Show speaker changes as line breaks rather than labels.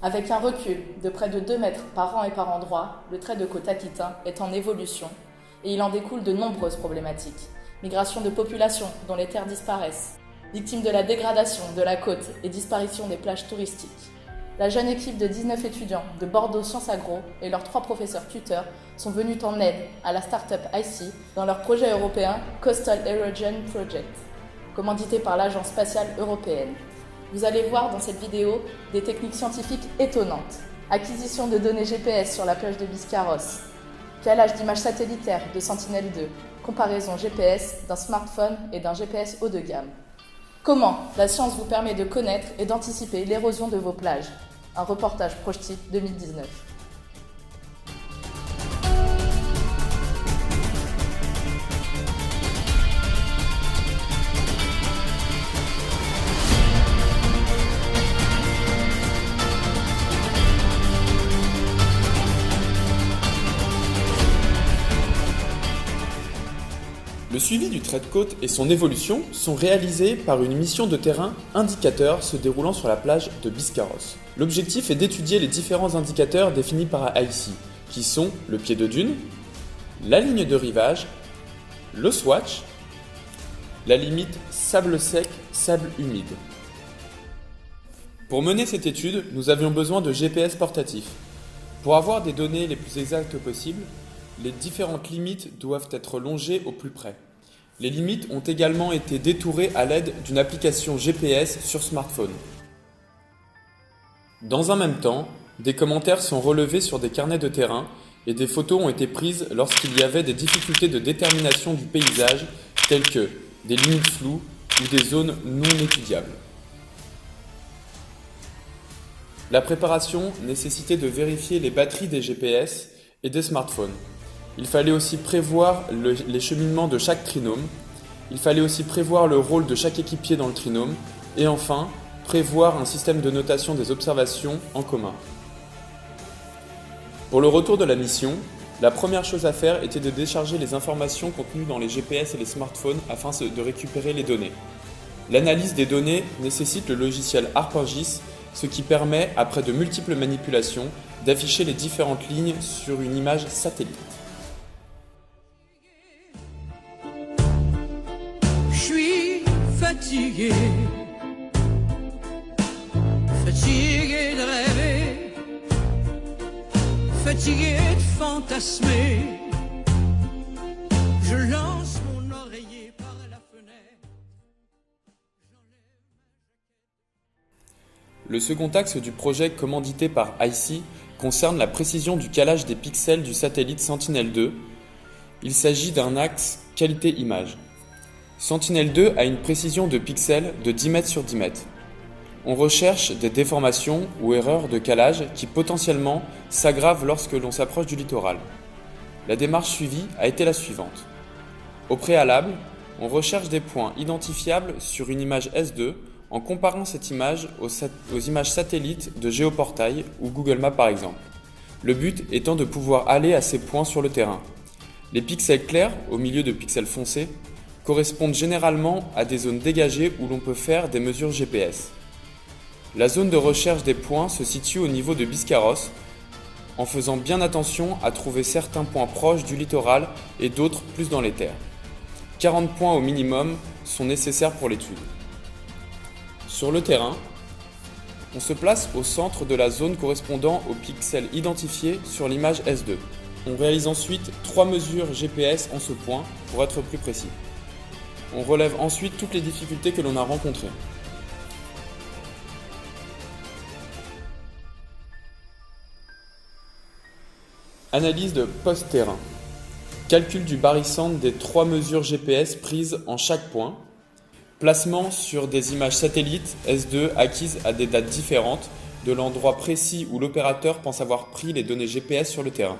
Avec un recul de près de 2 mètres par rang et par endroit, le trait de côte aquitain est en évolution et il en découle de nombreuses problématiques. Migration de population dont les terres disparaissent, victime de la dégradation de la côte et disparition des plages touristiques. La jeune équipe de 19 étudiants de Bordeaux Sciences Agro et leurs 3 professeurs tuteurs sont venus en aide à la start-up IC dans leur projet européen Coastal Erosion Project, commandité par l'Agence spatiale européenne. Vous allez voir dans cette vidéo des techniques scientifiques étonnantes. Acquisition de données GPS sur la plage de Biscarrosse, calage d'images satellitaires de Sentinel-2, comparaison GPS d'un smartphone et d'un GPS haut de gamme. Comment la science vous permet de connaître et d'anticiper l'érosion de vos plages. Un reportage Prochti 2019.
Le suivi du trait de côte et son évolution sont réalisés par une mission de terrain indicateur se déroulant sur la plage de Biscarrosse. L'objectif est d'étudier les différents indicateurs définis par IC, qui sont le pied de dune, la ligne de rivage, le swatch, la limite sable sec, sable humide. Pour mener cette étude, nous avions besoin de GPS portatifs. Pour avoir des données les plus exactes possibles, les différentes limites doivent être longées au plus près. Les limites ont également été détourées à l'aide d'une application GPS sur smartphone. Dans un même temps, des commentaires sont relevés sur des carnets de terrain et des photos ont été prises lorsqu'il y avait des difficultés de détermination du paysage telles que des limites floues ou des zones non étudiables. La préparation nécessitait de vérifier les batteries des GPS et des smartphones. Il fallait aussi prévoir les cheminements de chaque trinôme. Il fallait aussi prévoir le rôle de chaque équipier dans le trinôme. Et enfin, prévoir un système de notation des observations en commun. Pour le retour de la mission, la première chose à faire était de décharger les informations contenues dans les GPS et les smartphones afin de récupérer les données. L'analyse des données nécessite le logiciel ArcGIS, ce qui permet, après de multiples manipulations, d'afficher les différentes lignes sur une image satellite.
Fatigué, fatigué de rêver, fatigué de fantasmer. Je lance mon oreiller par la fenêtre.
Le second axe du projet commandité par IC concerne la précision du calage des pixels du satellite Sentinel-2. Il s'agit d'un axe qualité-image. Sentinel-2 a une précision de pixels de 10 mètres sur 10 mètres. On recherche des déformations ou erreurs de calage qui potentiellement s'aggravent lorsque l'on s'approche du littoral. La démarche suivie a été la suivante. Au préalable, on recherche des points identifiables sur une image S2 en comparant cette image aux images satellites de Géoportail ou Google Maps par exemple. Le but étant de pouvoir aller à ces points sur le terrain. Les pixels clairs, au milieu de pixels foncés, correspondent généralement à des zones dégagées où l'on peut faire des mesures GPS. La zone de recherche des points se situe au niveau de Biscarrosse, en faisant bien attention à trouver certains points proches du littoral et d'autres plus dans les terres. 40 points au minimum sont nécessaires pour l'étude. Sur le terrain, on se place au centre de la zone correspondant aux pixels identifiés sur l'image S2. On réalise ensuite 3 mesures GPS en ce point pour être plus précis. On relève ensuite toutes les difficultés que l'on a rencontrées. Analyse de post-terrain. Calcul du barycentre des 3 mesures GPS prises en chaque point. Placement sur des images satellites S2 acquises à des dates différentes de l'endroit précis où l'opérateur pense avoir pris les données GPS sur le terrain.